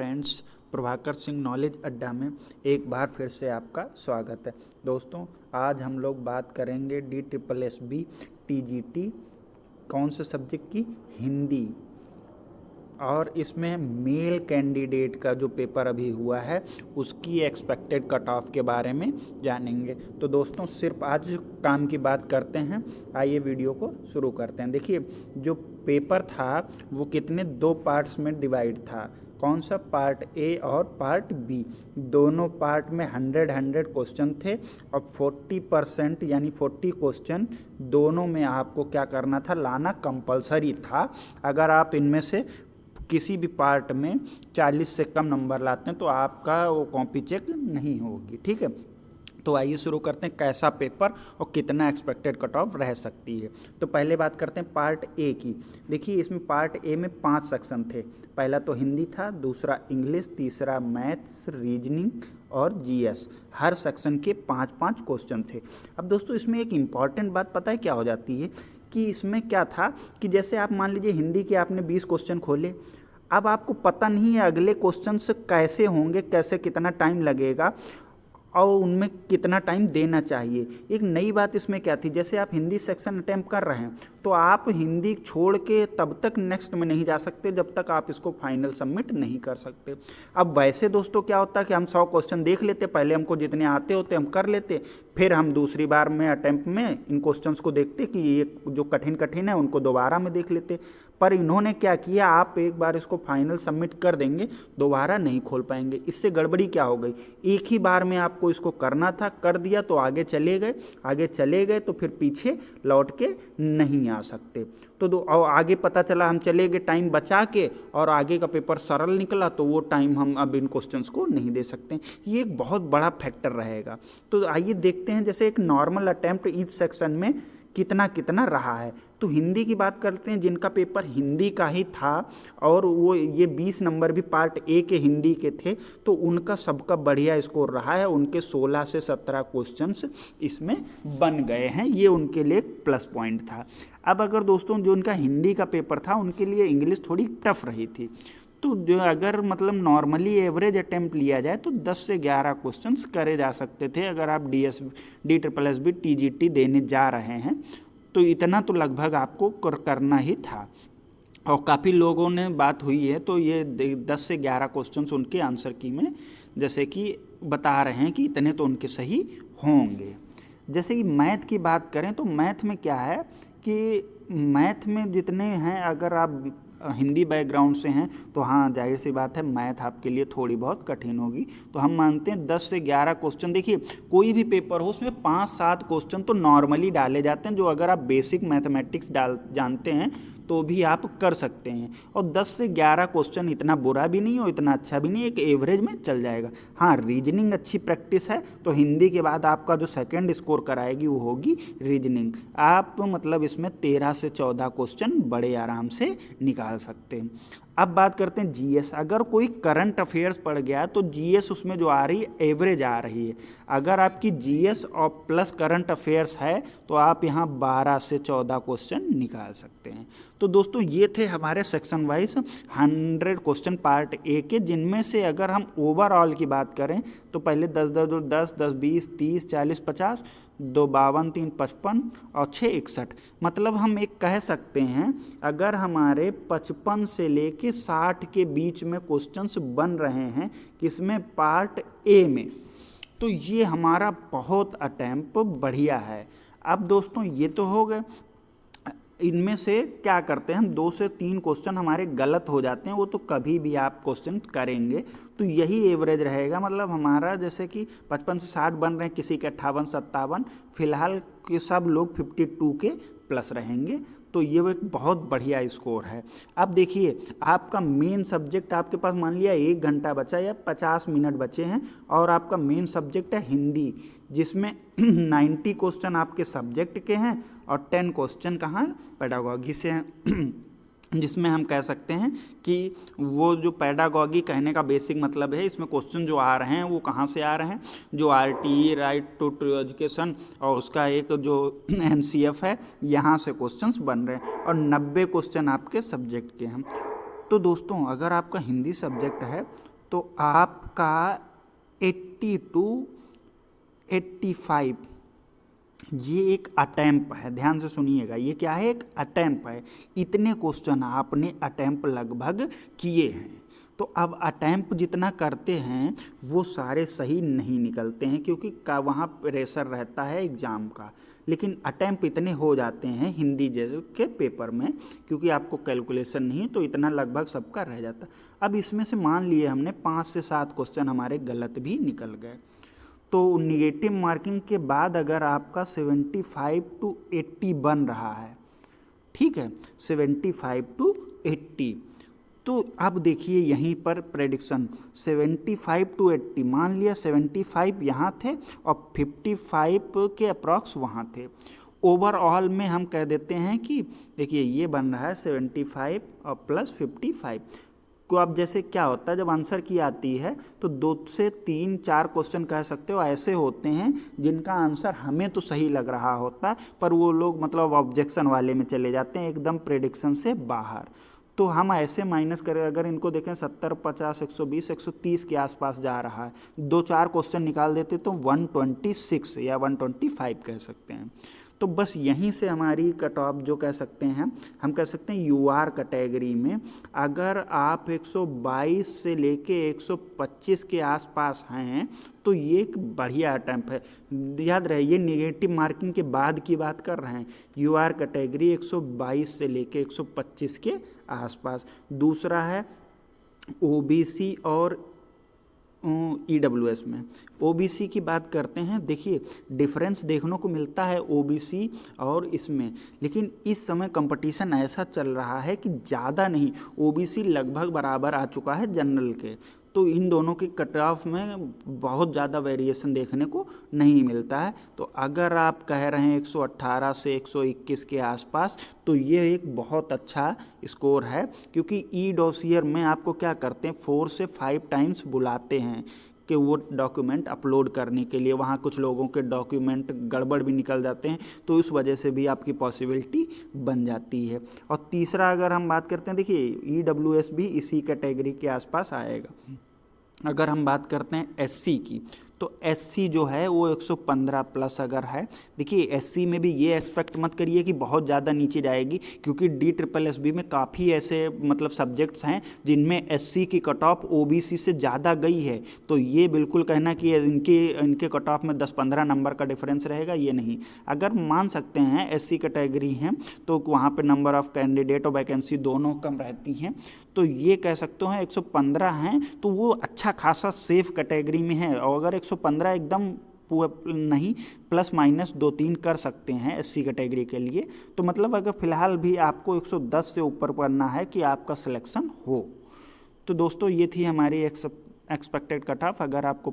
Friends, Prabhakar Singh knowledge अड्डा में एक बार फिर से आपका स्वागत है। दोस्तों, आज हम लोग बात करेंगे DSSB TGT कौन से सब्जेक्ट की, हिंदी। और इसमें मेल कैंडिडेट का जो पेपर अभी हुआ है उसकी एक्सपेक्टेड कट ऑफ के बारे में जानेंगे। तो दोस्तों, सिर्फ आज काम की बात करते हैं। आइए वीडियो को शुरू करते हैं। देखिए, जो पेपर था वो कितने दो पार्ट्स में डिवाइड था। कौन सा, पार्ट ए और पार्ट बी। दोनों पार्ट में 100 क्वेश्चन थे और 40% यानी 40 क्वेश्चन दोनों में आपको क्या करना था, लाना कंपलसरी था। अगर आप इनमें से किसी भी पार्ट में 40 से कम नंबर लाते हैं तो आपका वो कॉपी चेक नहीं होगी। ठीक है, तो आइए शुरू करते हैं कैसा पेपर और कितना एक्सपेक्टेड कट ऑफ रह सकती है। तो पहले बात करते हैं पार्ट ए की। देखिए, इसमें पार्ट ए में 5 सेक्शन थे। पहला तो हिंदी था, दूसरा इंग्लिश, तीसरा मैथ्स, रीजनिंग और जीएस। हर सेक्शन के 5-5 क्वेश्चन थे। अब दोस्तों, इसमें एक इम्पॉर्टेंट बात पता है क्या हो जाती है कि इसमें क्या था कि जैसे आप मान लीजिए हिंदी के आपने 20 क्वेश्चन खोले। अब आपको पता नहीं है अगले क्वेश्चन से कैसे होंगे, कैसे कितना टाइम लगेगा और उनमें कितना टाइम देना चाहिए। एक नई बात इसमें क्या थी, जैसे आप हिंदी सेक्शन अटैम्प्ट कर रहे हैं तो आप हिंदी छोड़ के तब तक नेक्स्ट में नहीं जा सकते जब तक आप इसको फाइनल सबमिट नहीं कर सकते। अब वैसे दोस्तों क्या होता है कि हम 100 क्वेश्चन देख लेते, पहले हमको जितने आते होते हम कर लेते, फिर हम दूसरी बार में अटैम्प्ट में इन क्वेश्चंस को देखते कि ये जो कठिन कठिन है उनको दोबारा में देख लेते। पर इन्होंने क्या किया, आप एक बार इसको फाइनल सबमिट कर देंगे, दोबारा नहीं खोल पाएंगे। इससे गड़बड़ी क्या हो गई, एक ही बार में आपको इसको करना था, कर दिया तो आगे चले गए तो फिर पीछे लौट के नहीं आ सकते। तो और आगे पता चला हम चले गए टाइम बचा के और आगे का पेपर सरल निकला तो वो टाइम हम अब इन क्वेश्चंस को नहीं दे सकते। ये एक बहुत बड़ा फैक्टर रहेगा। तो आइए देखते हैं जैसे एक नॉर्मल अटेम्प्ट ईच सेक्शन में कितना कितना रहा है। तो हिंदी की बात करते हैं, जिनका पेपर हिंदी का ही था और वो ये 20 नंबर भी पार्ट ए के हिंदी के थे, तो उनका सबका बढ़िया स्कोर रहा है। उनके 16 से 17 क्वेश्चंस इसमें बन गए हैं, ये उनके लिए एक प्लस पॉइंट था। अब अगर दोस्तों जो उनका हिंदी का पेपर था उनके लिए इंग्लिश थोड़ी टफ रही थी। तो जो अगर मतलब नॉर्मली एवरेज अटेम्प्ट लिया जाए तो 10 से 11 क्वेश्चंस करे जा सकते थे। अगर आप DSSB TGT देने जा रहे हैं तो इतना तो लगभग आपको करना ही था। और काफ़ी लोगों ने बात हुई है तो ये 10 से 11 क्वेश्चंस उनके आंसर की में जैसे कि बता रहे हैं कि इतने तो उनके सही होंगे। जैसे कि मैथ की बात करें तो मैथ में क्या है कि मैथ में जितने हैं, अगर आप हिंदी बैकग्राउंड से हैं तो हाँ, जाहिर सी बात है मैथ आपके लिए थोड़ी बहुत कठिन होगी। तो हम मानते हैं 10 से 11 क्वेश्चन। देखिए, कोई भी पेपर हो उसमें 5-7 क्वेश्चन तो नॉर्मली डाले जाते हैं, जो अगर आप बेसिक मैथमेटिक्स जानते हैं तो भी आप कर सकते हैं। और 10 से 11 क्वेश्चन इतना बुरा भी नहीं और इतना अच्छा भी नहीं, एक एवरेज में चल जाएगा। हाँ, रीजनिंग अच्छी प्रैक्टिस है तो हिंदी के बाद आपका जो सेकंड स्कोर कराएगी वो होगी रीजनिंग। आप मतलब इसमें 13 से 14 क्वेश्चन बड़े आराम से निकाल सकते हैं। अब बात करते हैं जीएस। अगर कोई करंट अफेयर्स पढ़ गया तो जीएस उसमें जो आ रही है एवरेज आ रही है। अगर आपकी जीएस और प्लस करंट अफेयर्स है तो आप यहाँ 12 से 14 क्वेश्चन निकाल सकते हैं। तो दोस्तों, ये थे हमारे section wise 100 question part A के, जिनमें से अगर हम ओवरऑल की बात करें तो पहले 10, 20, 30, 40, 50, 2, 52, 3, 55 और 6, 61। मतलब हम एक कह सकते हैं अगर हमारे 55 से लेके 60 के बीच में क्वेश्चंस बन रहे हैं किसमें, पार्ट ए में, तो ये हमारा बहुत अटेम्प्ट बढ़िया है। अब दोस्तों ये तो हो गए। इनमें से क्या करते हैं हम, 2 से 3 क्वेश्चन हमारे गलत हो जाते हैं, वो तो कभी भी आप क्वेश्चन करेंगे तो यही एवरेज रहेगा। मतलब हमारा जैसे कि 55 से 60 बन रहे हैं, किसी के 58, 57, फिलहाल के सब लोग 52 के प्लस रहेंगे। तो ये एक बहुत बढ़िया स्कोर है। अब देखिए, आपका मेन सब्जेक्ट आपके पास मान लिया 1 घंटा बचा या 50 मिनट बचे हैं और आपका मेन सब्जेक्ट है हिंदी, जिसमें 90 क्वेश्चन आपके सब्जेक्ट के हैं और 10 क्वेश्चन कहाँ, पेडागॉजी से हैं। जिसमें हम कह सकते हैं कि वो जो पेडागॉजी कहने का बेसिक मतलब है, इसमें क्वेश्चन जो आ रहे हैं वो कहाँ से आ रहे हैं, जो RTE राइट टू एजुकेशन और उसका एक जो NCF है, यहाँ से क्वेश्चंस बन रहे हैं और 90 क्वेश्चन आपके सब्जेक्ट के हैं। तो दोस्तों अगर आपका हिंदी सब्जेक्ट है तो आपका 80 टू 85 ये एक अटेम्प्ट है, ध्यान से सुनिएगा, ये क्या है, एक अटेम्प्ट है। इतने क्वेश्चन आपने अटेम्प्ट लगभग किए हैं। तो अब अटेम्प्ट जितना करते हैं वो सारे सही नहीं निकलते हैं, क्योंकि वहाँ प्रेशर रहता है एग्ज़ाम का। लेकिन अटेम्प्ट इतने हो जाते हैं हिंदी जैसे के पेपर में, क्योंकि आपको कैलकुलेशन नहीं तो इतना लगभग सबका रह जाता। अब इसमें से मान लिए हमने 5 से 7 क्वेश्चन हमारे गलत भी निकल गए, तो निगेटिव मार्किंग के बाद अगर आपका 75 टू 80 बन रहा है, ठीक है, 75 टू 80, तो अब देखिए यहीं पर प्रेडिक्शन 75 टू 80, मान लिया 75 यहाँ थे और 55 के अप्रॉक्स वहाँ थे। ओवरऑल में हम कह देते हैं कि देखिए ये बन रहा है 75 और प्लस 55 को। अब जैसे क्या होता है जब आंसर की आती है तो 2 से 3 4 क्वेश्चन कह सकते हो ऐसे होते हैं जिनका आंसर हमें तो सही लग रहा होता है, पर वो लोग मतलब ऑब्जेक्शन वाले में चले जाते हैं, एकदम प्रेडिक्शन से बाहर। तो हम ऐसे माइनस करें, अगर इनको देखें 70 50 120 130 के आसपास जा रहा है, 2-4 क्वेश्चन निकाल देते तो 126 या 125 कह सकते हैं। तो बस यहीं से हमारी कट ऑफ जो कह सकते हैं, हम कह सकते हैं यूआर कैटेगरी में अगर आप 122 से लेके 125 के आसपास हैं तो ये एक बढ़िया अटैम्प्ट है। याद रहे ये निगेटिव मार्किंग के बाद की बात कर रहे हैं। यूआर कैटेगरी 122 से लेके 125 के आसपास। दूसरा है ओबीसी और ईडब्ल्यूएस में। ओबीसी की बात करते हैं, देखिए डिफरेंस देखने को मिलता है ओबीसी और इसमें, लेकिन इस समय कंपटीशन ऐसा चल रहा है कि ज़्यादा नहीं, ओबीसी लगभग बराबर आ चुका है जनरल के, तो इन दोनों की कट ऑफ में बहुत ज़्यादा वेरिएशन देखने को नहीं मिलता है। तो अगर आप कह रहे हैं 118 से 121 के आसपास, तो ये एक बहुत अच्छा स्कोर है, क्योंकि ई डॉसियर में आपको क्या करते हैं 4 से 5 टाइम्स बुलाते हैं कि वो डॉक्यूमेंट अपलोड करने के लिए। वहाँ कुछ लोगों के डॉक्यूमेंट गड़बड़ भी निकल जाते हैं, तो इस वजह से भी आपकी पॉसिबिलिटी बन जाती है। और तीसरा अगर हम बात करते हैं, देखिए ईडब्ल्यूएस भी इसी कैटेगरी के आसपास आएगा। अगर हम बात करते हैं एससी की, तो एससी जो है वो 115 प्लस अगर है, देखिए एससी में भी ये एक्सपेक्ट मत करिए कि बहुत ज़्यादा नीचे जाएगी, क्योंकि DSSB में काफ़ी ऐसे मतलब सब्जेक्ट्स हैं जिनमें एससी की कट ऑफ ओबीसी से ज़्यादा गई है। तो ये बिल्कुल कहना कि इनके कट ऑफ में 10-15 नंबर का डिफरेंस रहेगा, ये नहीं। अगर मान सकते हैं एससी कैटेगरी हैं तो वहाँ पर नंबर ऑफ़ कैंडिडेट और वैकेंसी दोनों कम रहती हैं, तो ये कह सकते हैं 115 हैं तो वो अच्छा खासा सेफ कैटेगरी में है। और अगर 115 एकदम नहीं, प्लस माइनस 2-3 कर सकते हैं एससी कैटेगरी के लिए, तो मतलब अगर फ़िलहाल भी आपको 110 से ऊपर पढ़ना है कि आपका सिलेक्शन हो। तो दोस्तों ये थी हमारी एक्सपेक्टेड कट ऑफ। अगर आपको